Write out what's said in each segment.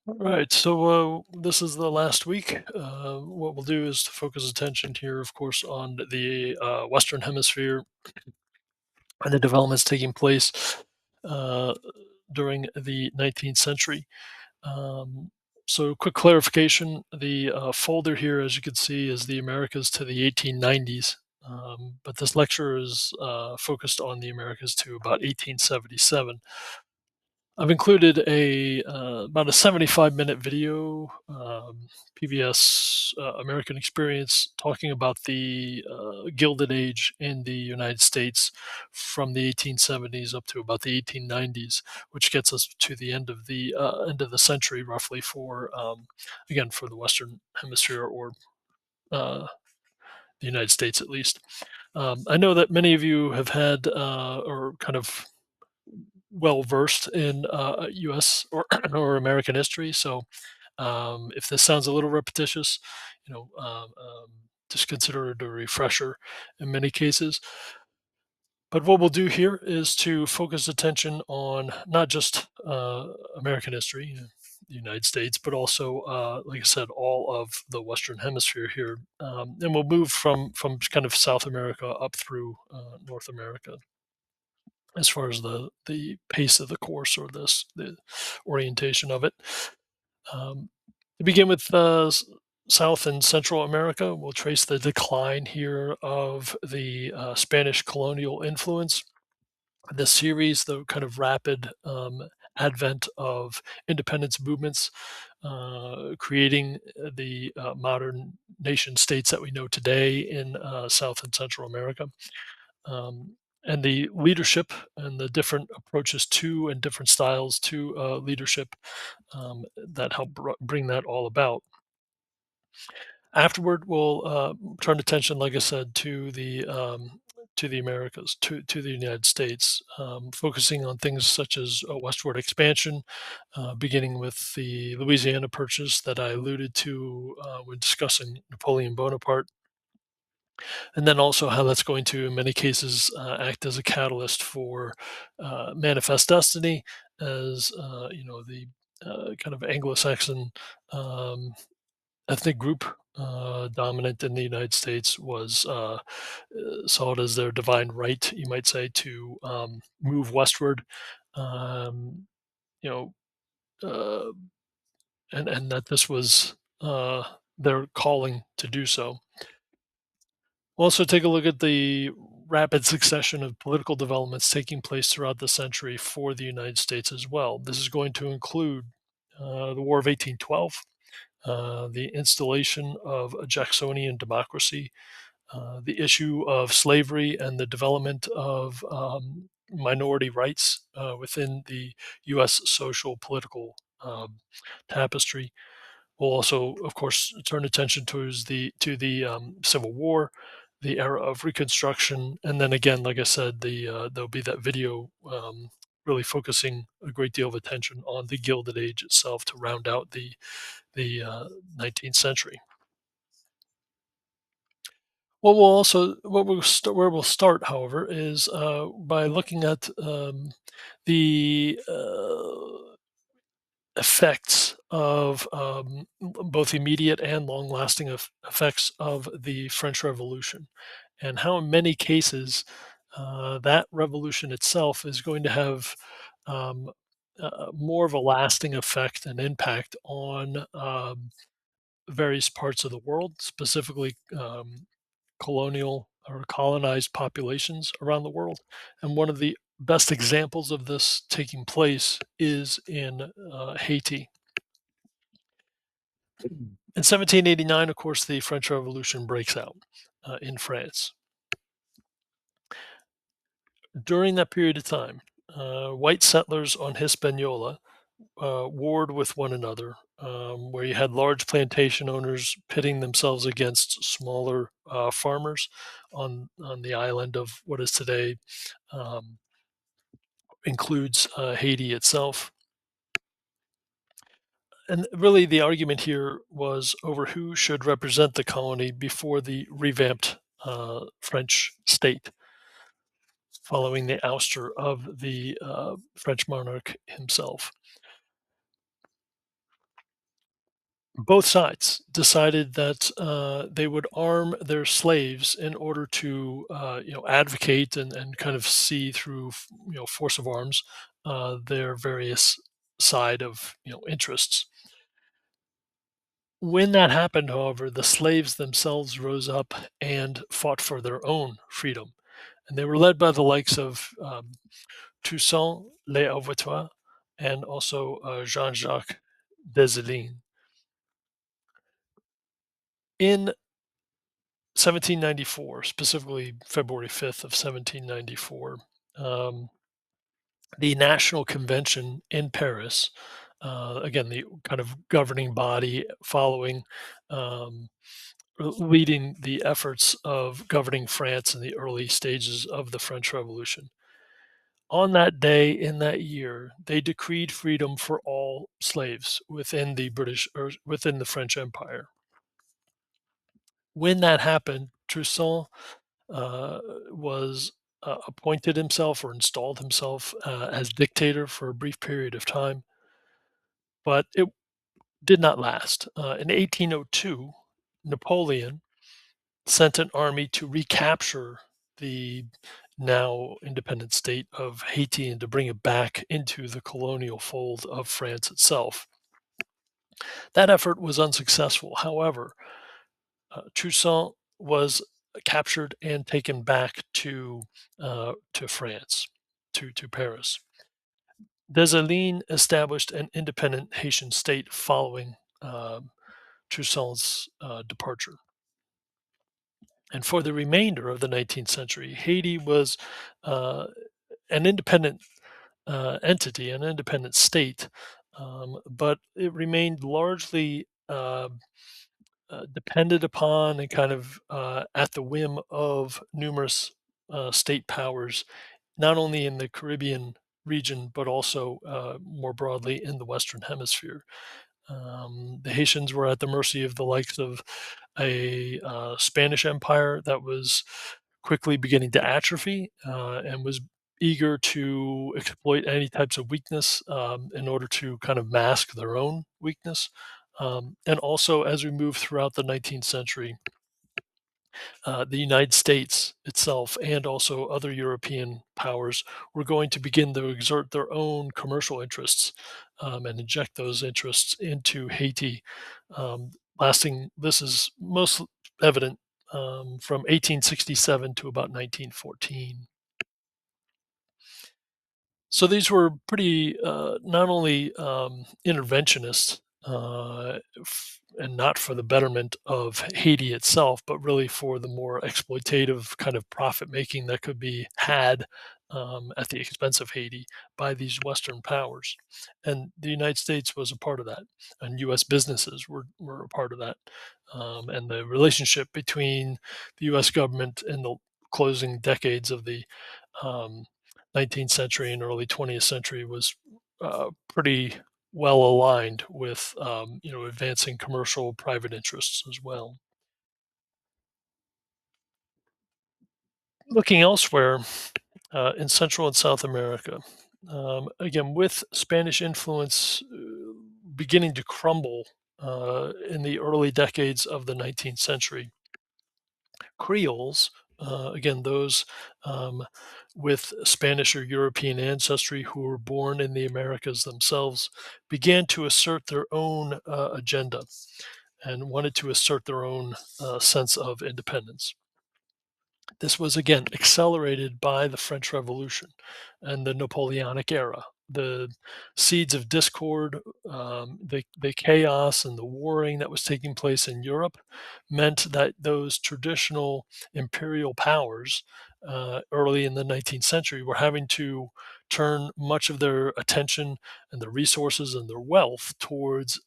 All right, so this is the last week. What we'll do is to focus attention here, of course, on the Western Hemisphere and the developments taking place uh, during the 19th century. Um, so, quick clarification: the folder here, as you can see, is the Americas to the 1890s, but this lecture is focused on the Americas to about 1877. I've included a about a 75-minute video, PBS American Experience, talking about the Gilded Age in the United States from the 1870s up to about the 1890s, which gets us to the end of the century, roughly, for again for the Western Hemisphere, or uh, the United States at least. I know that many of you have had or kind of well versed in U.S. or or American history. So if this sounds a little repetitious, you know, just consider it a refresher in many cases. But what we'll do here is to focus attention on not just American history, the United States, but also, like I said, all of the Western Hemisphere here, and we'll move from kind of South America up through North America as far as the pace of the course or the orientation of it. Um, to begin with South and Central America, we'll trace the decline here of the Spanish colonial influence. This series, the kind of rapid advent of independence movements, creating the modern nation states that we know today in South and Central America, um, and the leadership and the different approaches to and different styles to leadership that help bring that all about. Afterward, we'll turn attention, like I said, to the Americas, to the United States, focusing on things such as westward expansion, beginning with the Louisiana Purchase that I alluded to when discussing Napoleon Bonaparte, and then also how that's going to, in many cases, act as a catalyst for manifest destiny, as the kind of Anglo-Saxon um, ethnic group dominant in the United States was saw it as their divine right, you might say, to move westward. Um, you know, uh, and that this was their calling to do so. We'll also take a look at the rapid succession of political developments taking place throughout the century for the United States as well. This is going to include the War of 1812, the installation of a Jacksonian democracy, the issue of slavery, and the development of minority rights within the U.S. social political tapestry. We'll also, of course, turn attention towards the Civil War, the era of Reconstruction, and then again, like I said, there'll be that video really focusing a great deal of attention on the Gilded Age itself to round out the 19th century. Where we'll start, however, is by looking at the effects of both immediate and long-lasting effects of the French Revolution, and how, in many cases, that revolution itself is going to have um, more of a lasting effect and impact on various parts of the world, specifically colonial or colonized populations around the world. And one of the best examples of this taking place is in Haiti. In 1789, of course, the French Revolution breaks out in France. During that period of time, white settlers on Hispaniola warred with one another, where you had large plantation owners pitting themselves against smaller farmers on the island of what is today um, includes Haiti itself. And really, the argument here was over who should represent the colony before the revamped French state, following the ouster of the French monarch himself. Both sides decided that they would arm their slaves in order to, advocate and kind of see through, force of arms, their various side of, interests. When that happened, however, the slaves themselves rose up and fought for their own freedom, and they were led by the likes of Toussaint Louverture and also Jean-Jacques Dessalines. In 1794, specifically February 5th of 1794, um, the National Convention in Paris, again, the kind of governing body following, um, leading the efforts of governing France in the early stages of the French Revolution. On that day in that year, they decreed freedom for all slaves within the British or within the French Empire. When that happened, Toussaint uh, was appointed himself or installed himself as dictator for a brief period of time, but it did not last. In 1802, Napoleon sent an army to recapture the now independent state of Haiti and to bring it back into the colonial fold of France itself. That effort was unsuccessful. However, Toussaint was captured and taken back to France, to Paris. Dessalines established an independent Haitian state following Toussaint's departure. And for the remainder of the 19th century, Haiti was uh, an independent entity, an independent state, but it remained largely depended upon and kind of at the whim of numerous state powers, not only in the Caribbean region, but also more broadly in the Western Hemisphere. The Haitians were at the mercy of the likes of a Spanish empire that was quickly beginning to atrophy and was eager to exploit any types of weakness in order to kind of mask their own weakness. And also, as we move throughout the 19th century, the United States itself and also other European powers were going to begin to exert their own commercial interests and inject those interests into Haiti. Lasting, this is most evident from 1867 to about 1914. So these were pretty not only interventionist and not for the betterment of Haiti itself, but really for the more exploitative kind of profit making that could be had at the expense of Haiti by these Western powers. And the United States was a part of that, and U.S. businesses were a part of that. And the relationship between the U.S. government in the closing decades of the um, 19th century and early 20th century was pretty well aligned with advancing commercial private interests as well. Looking elsewhere in Central and South America, again with Spanish influence beginning to crumble in the early decades of the 19th century, Creoles, again, those um, with Spanish or European ancestry who were born in the Americas themselves, began to assert their own agenda and wanted to assert their own sense of independence. This was again accelerated by the French Revolution and the Napoleonic era. The seeds of discord, the chaos, and the warring that was taking place in Europe meant that those traditional imperial powers early in the 19th century were having to turn much of their attention and their resources and their wealth towards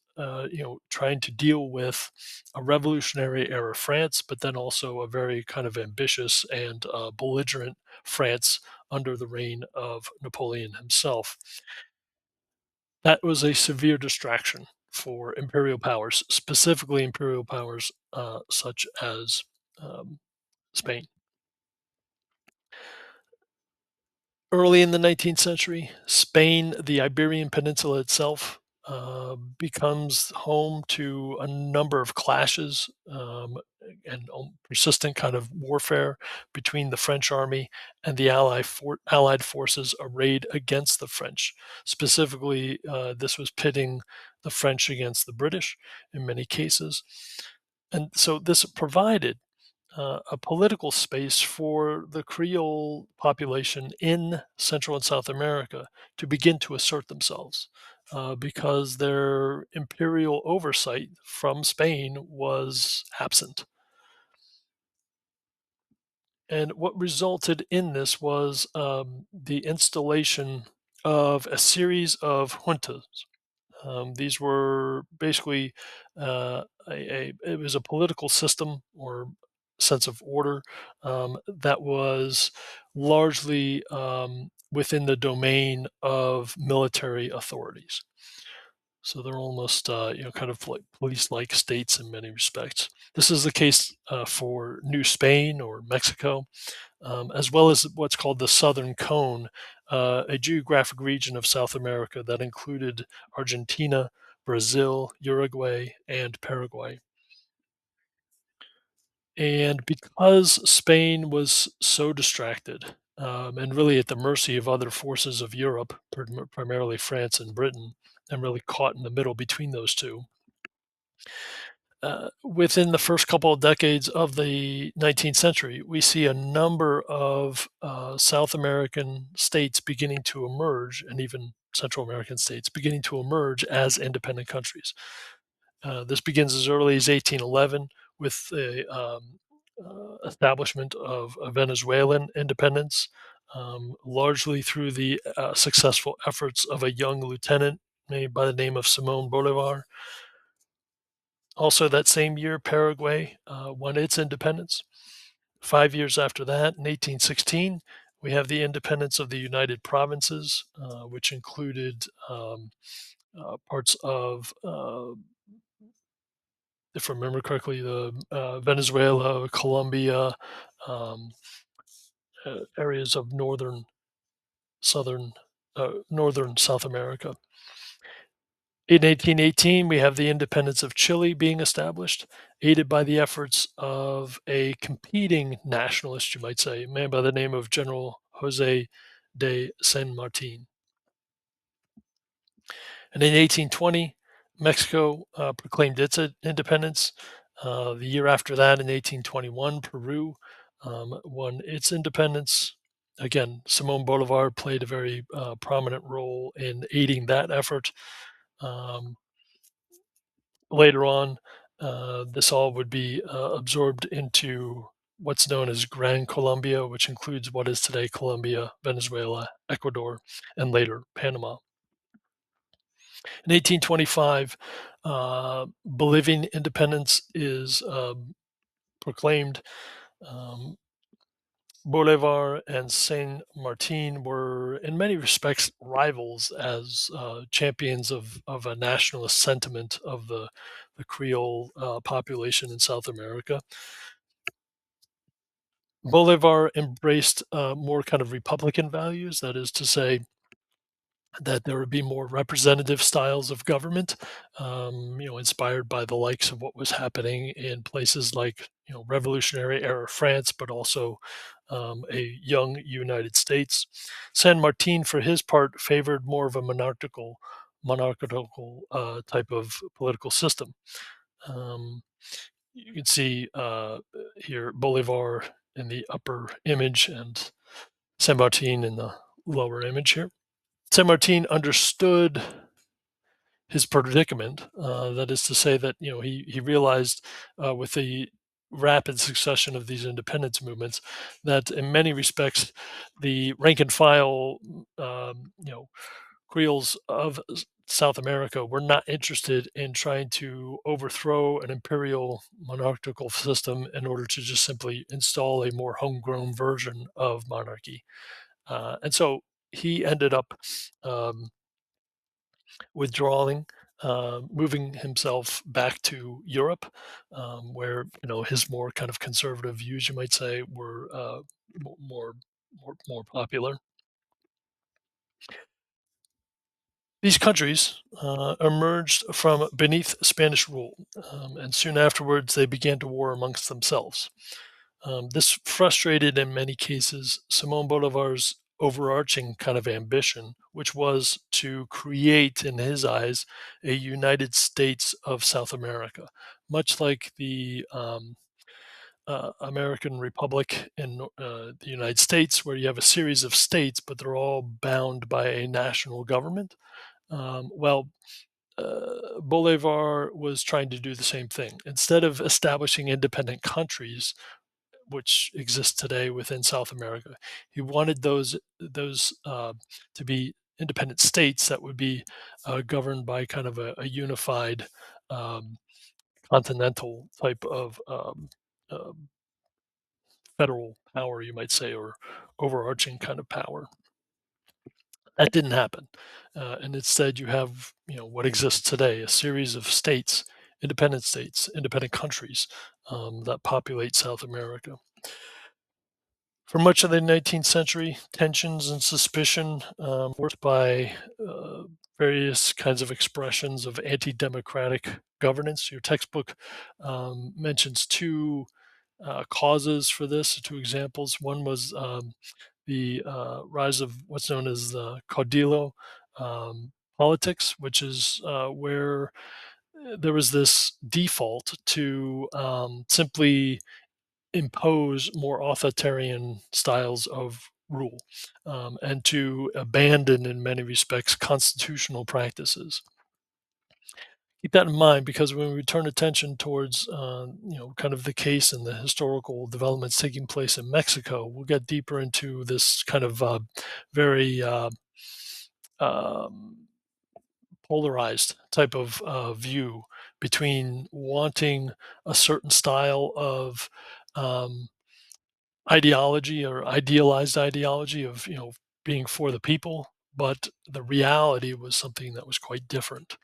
trying to deal with a revolutionary era France, but then also a very kind of ambitious and belligerent France under the reign of Napoleon himself. That was a severe distraction for imperial powers, specifically imperial powers such as um, Spain. Early in the 19th century, Spain, the Iberian Peninsula itself, becomes home to a number of clashes and persistent kind of warfare between the French army and the Allied forces arrayed against the French. Specifically, this was pitting the French against the British in many cases. And so this provided a political space for the Creole population in Central and South America to begin to assert themselves because their imperial oversight from Spain was absent. And what resulted in this was the installation of a series of juntas. These were basically it was a political system or sense of order that was largely within the domain of military authorities. So they're almost kind of like police-like states in many respects. This is the case for New Spain or Mexico, as well as what's called the Southern Cone, a geographic region of South America that included Argentina, Brazil, Uruguay, and Paraguay. And because Spain was so distracted and really at the mercy of other forces of Europe, primarily France and Britain, and really caught in the middle between those two, within the first couple of decades of the 19th century, we see a number of South American states beginning to emerge, and even Central American states beginning to emerge as independent countries. This begins as early as 1811 with the establishment of a Venezuelan independence, largely through the successful efforts of a young lieutenant named by the name of Simon Bolivar. Also, that same year, Paraguay won its independence. 5 years after that, in 1816, we have the independence of the United Provinces, which included parts of, if I remember correctly, the Venezuela, Colombia, um, areas of southern, northern South America. In 1818, we have the independence of Chile being established, aided by the efforts of a competing nationalist, you might say, a man by the name of General Jose de San Martin. And in 1820, Mexico proclaimed its independence. The year after that, in 1821, Peru won its independence. Again, Simon Bolivar played a very prominent role in aiding that effort. Um, Later on, this all would be absorbed into what's known as Gran Colombia, which includes what is today Colombia, Venezuela, Ecuador, and later Panama. In 1825, Bolivian independence is proclaimed. Um, Bolivar and Saint Martin were, in many respects, rivals as champions of a nationalist sentiment of the Creole population in South America. Bolivar embraced more kind of Republican values, that is to say, that there would be more representative styles of government, inspired by the likes of what was happening in places like, Revolutionary era France, but also a young United States. San Martin, for his part, favored more of a monarchical type of political system. Um, you can see here Bolivar in the upper image and San Martin in the lower image here. San Martin understood his predicament. That is to say that he realized with the rapid succession of these independence movements that in many respects the rank and file Creoles of South America were not interested in trying to overthrow an imperial monarchical system in order to just simply install a more homegrown version of monarchy. And so he ended up um, withdrawing, moving himself back to Europe, where his more kind of conservative views, you might say, were more more popular. These countries emerged from beneath Spanish rule, and soon afterwards they began to war amongst themselves. This frustrated, in many cases, Simon Bolivar's overarching kind of ambition, which was to create, in his eyes, a United States of South America, much like the American Republic in the United States, where you have a series of states, but they're all bound by a national government. Well, Bolivar was trying to do the same thing. Instead of establishing independent countries, which exist today within South America, he wanted those to be independent states that would be governed by kind of a unified um, continental type of uh, federal power, you might say, or overarching kind of power. That didn't happen, and instead you have what exists today: a series of states, independent countries that populate South America. For much of the 19th century, tensions and suspicion worked by various kinds of expressions of anti-democratic governance. Your textbook mentions two causes for this, two examples. One was the rise of what's known as the caudillo politics, which is where there was this default to simply impose more authoritarian styles of rule and to abandon, in many respects, constitutional practices. Keep that in mind because when we turn attention towards, kind of the case and the historical developments taking place in Mexico, we'll get deeper into this kind of very um, polarized type of view between wanting a certain style of um, ideology or idealized ideology of being for the people, but the reality was something that was quite different.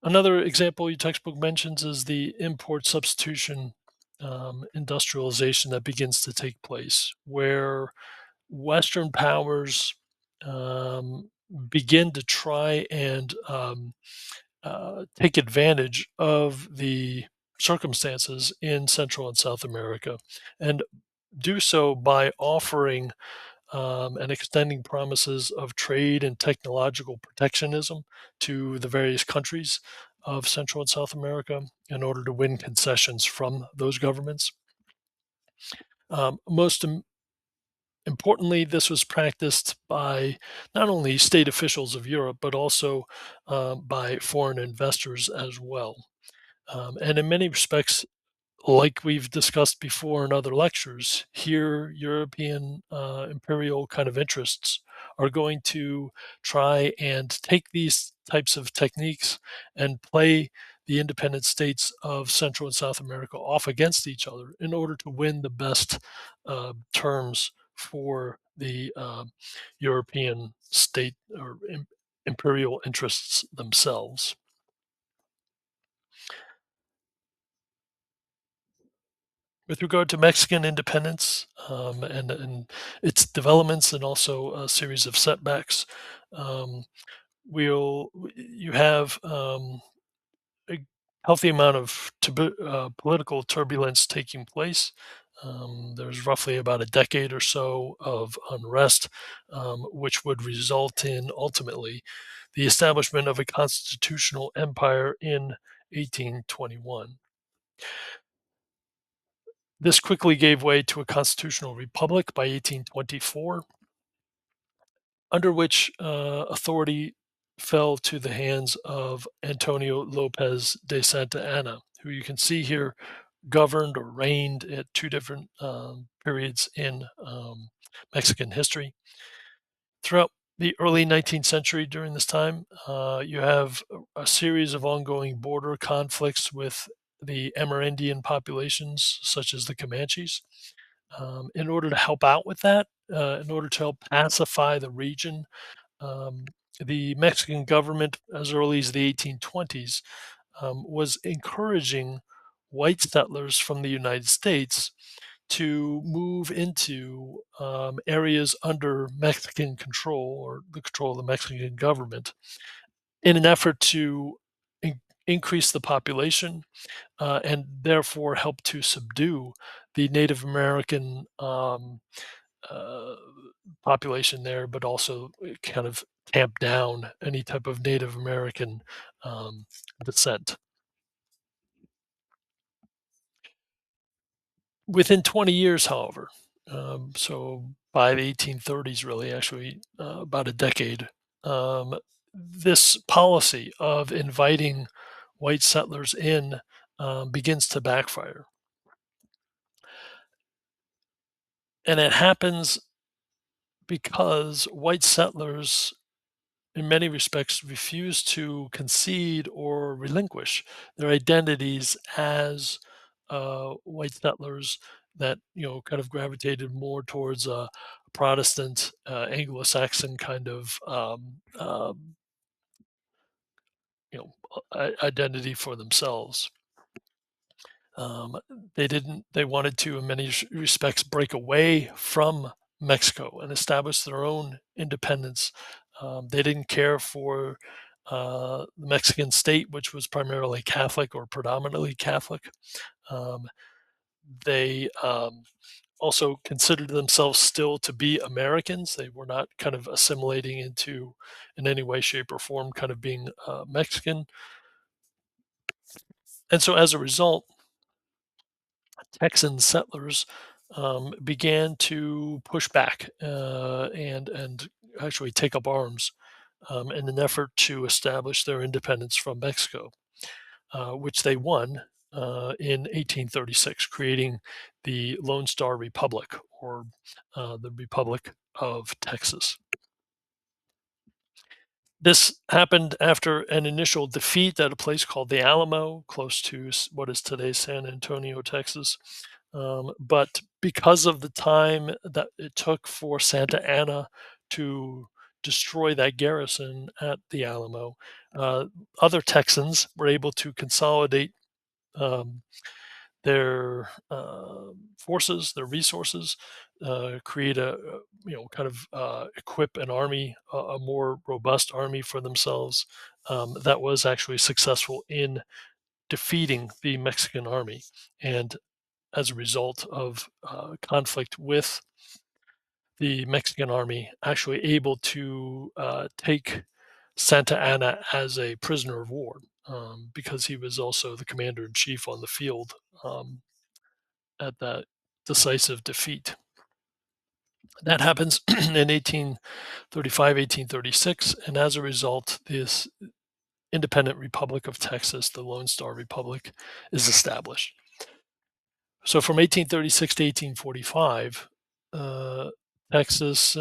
Another example your textbook mentions is the import substitution industrialization that begins to take place, where Western powers um, begin to try and take advantage of the circumstances in Central and South America and do so by offering and extending promises of trade and technological protectionism to the various countries of Central and South America in order to win concessions from those governments. Most importantly, this was practiced by not only state officials of Europe, but also by foreign investors as well. And in many respects, like we've discussed before in other lectures, here European imperial kind of interests are going to try and take these types of techniques and play the independent states of Central and South America off against each other in order to win the best terms for the European state or imperial interests themselves. With regard to Mexican independence and its developments and also a series of setbacks, um, you have a healthy amount of political turbulence taking place. There's roughly about a decade or so of unrest, which would result in ultimately the establishment of a constitutional empire in 1821. This quickly gave way to a constitutional republic by 1824, under which authority fell to the hands of Antonio Lopez de Santa Anna, who you can see here governed or reigned at two different periods in Mexican history. Throughout the early 19th century, during this time, you have a series of ongoing border conflicts with the Amerindian populations, such as the Comanches. In order to help out with that, in order to help pacify the region, um, the Mexican government, as early as the 1820s, was encouraging white settlers from the United States to move into areas under Mexican control or the control of the Mexican government in an effort to increase the population and therefore help to subdue the Native American uh, population there, but also kind of tamp down any type of Native American um, descent. Within 20 years, however, so by the 1830s, really, actually, about a decade, um, this policy of inviting white settlers in begins to backfire. And it happens because white settlers, in many respects, refuse to concede or relinquish their identities as white settlers that kind of gravitated more towards a Protestant Anglo-Saxon kind of identity for themselves. Um, they wanted to, in many respects, break away from Mexico and establish their own independence. They didn't care for the Mexican state, which was primarily Catholic or predominantly Catholic. Um, they also considered themselves still to be Americans. They were not kind of assimilating into, in any way, shape, or form, kind of being Mexican. And so as a result, Texan settlers began to push back and actually take up arms in an effort to establish their independence from Mexico, which they won in 1836, creating the Lone Star Republic, or the Republic of Texas. This happened after an initial defeat at a place called the Alamo, close to what is today San Antonio, Texas. But because of the time that it took for Santa Anna to destroy that garrison at the Alamo, uh, other Texans were able to consolidate um, their forces, their resources, create kind of equip an army, a more robust army for themselves that was actually successful in defeating the Mexican army. And as a result of conflict with the Mexican army, actually able to take Santa Anna as a prisoner of war because he was also the commander in chief on the field um, at that decisive defeat. That happens in 1835, 1836, and as a result, this independent Republic of Texas, the Lone Star Republic, is established. So from 1836 to 1845, uh, Texas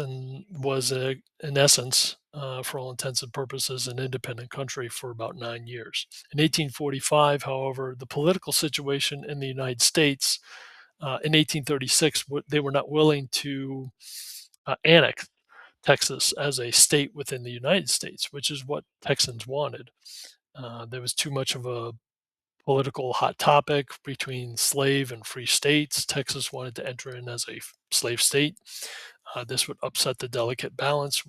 was, in essence, for all intents and purposes, an independent country for about 9 years. In 1845, however, the political situation in the United States in 1836, they were not willing to annex Texas as a state within the United States, which is what Texans wanted. There was too much of a political hot topic between slave and free states. Texas wanted to enter in as a slave state. This would upset the delicate balance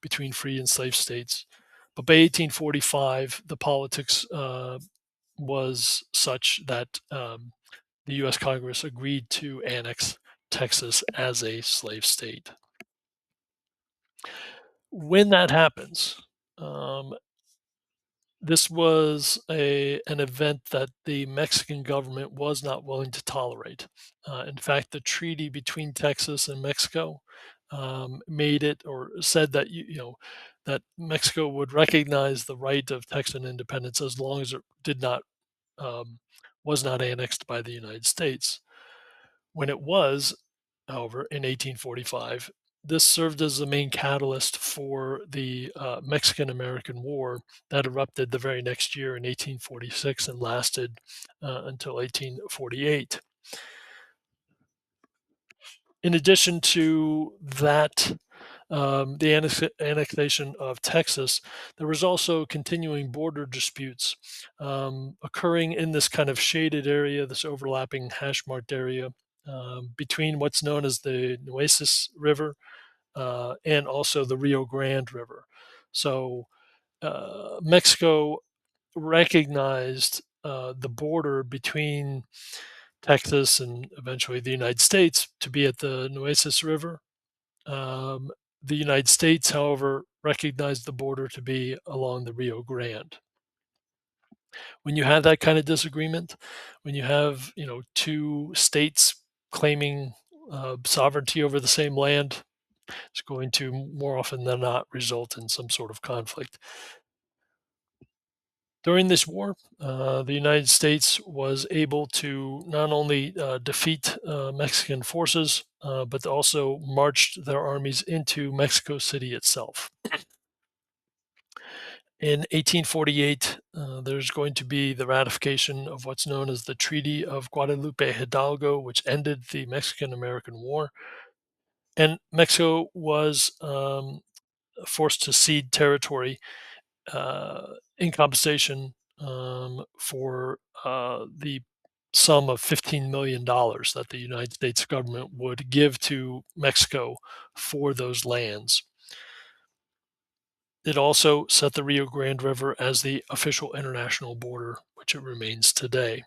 between free and slave states. But by 1845, the politics was such that the U.S. Congress agreed to annex Texas as a slave state. When that happens, um, this was an event that the Mexican government was not willing to tolerate. In fact, the treaty between Texas and Mexico made it, or said that that Mexico would recognize the right of Texan independence as long as it did not um, was not annexed by the United States. When it was, however, in 1845, this served as the main catalyst for the Mexican American War that erupted the very next year in 1846 and lasted until 1848. In addition to that, the annexation of Texas, there was also continuing border disputes occurring in this kind of shaded area, this overlapping hash marked area between what's known as the Nueces River and also the Rio Grande River. So Mexico recognized the border between Texas and eventually the United States to be at the Nueces River. Um, the United States, however, recognized the border to be along the Rio Grande. When you have that kind of disagreement, when you have two states claiming sovereignty over the same land, it's going to more often than not result in some sort of conflict. During this war, the United States was able to not only defeat Mexican forces, but also marched their armies into Mexico City itself. In 1848, there's going to be the ratification of what's known as the Treaty of Guadalupe Hidalgo, which ended the Mexican American War. And Mexico was forced to cede territory in compensation for the sum of $15 million that the United States government would give to Mexico for those lands. It also set the Rio Grande River as the official international border, which it remains today.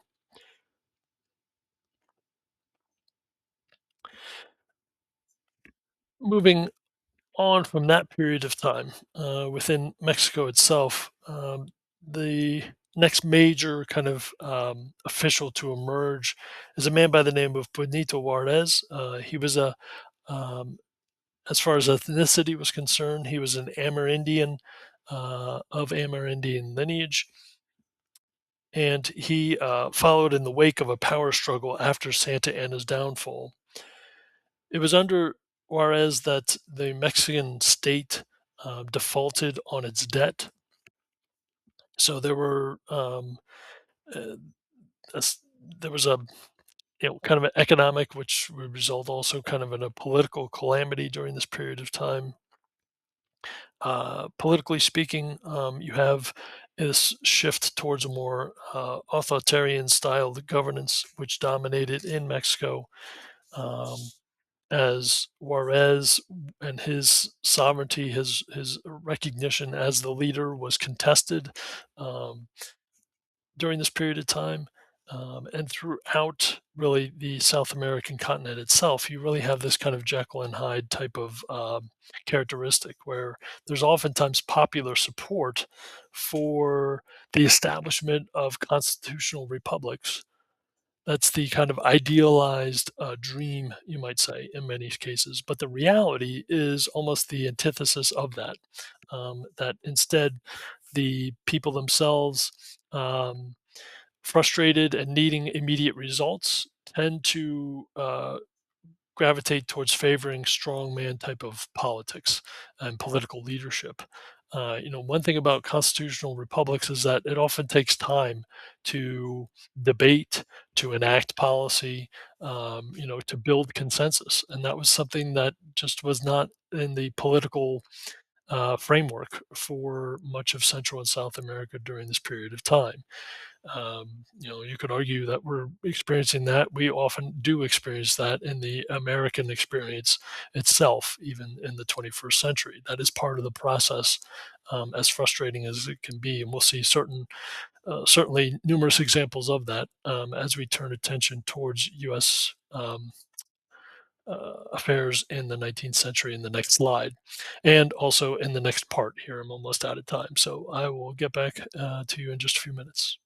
Moving on from that period of time, within Mexico itself, the next major kind of official to emerge is a man by the name of Benito Juarez. He was um, as far as ethnicity was concerned, he was an Amerindian of Amerindian lineage, and he followed in the wake of a power struggle after Santa Anna's downfall. It was under Juarez that the Mexican state defaulted on its debt. So there were uh, a s- there was a kind of an economic, which would result also kind of in a political calamity during this period of time. Politically speaking, you have this shift towards a more authoritarian style of governance, which dominated in Mexico. Um, as Juarez and his sovereignty, his recognition as the leader was contested um, during this period of time. And throughout really the South American continent itself, you really have this kind of Jekyll and Hyde type of characteristic where there's oftentimes popular support for the establishment of constitutional republics. That's the kind of idealized dream, you might say, in many cases. But the reality is almost the antithesis of that. That instead, the people themselves, frustrated and needing immediate results, tend to gravitate towards favoring strongman type of politics and political leadership. One thing about constitutional republics is that it often takes time to debate, to enact policy, to build consensus, and that was something that just was not in the political framework for much of Central and South America during this period of time. You could argue that we're experiencing that. We often do experience that in the American experience itself, even in the 21st century. That is part of the process, as frustrating as it can be. And we'll see certainly numerous examples of that as we turn attention towards U.S. Affairs in the 19th century in the next slide, and also in the next part here. I'm almost out of time, so I will get back to you in just a few minutes.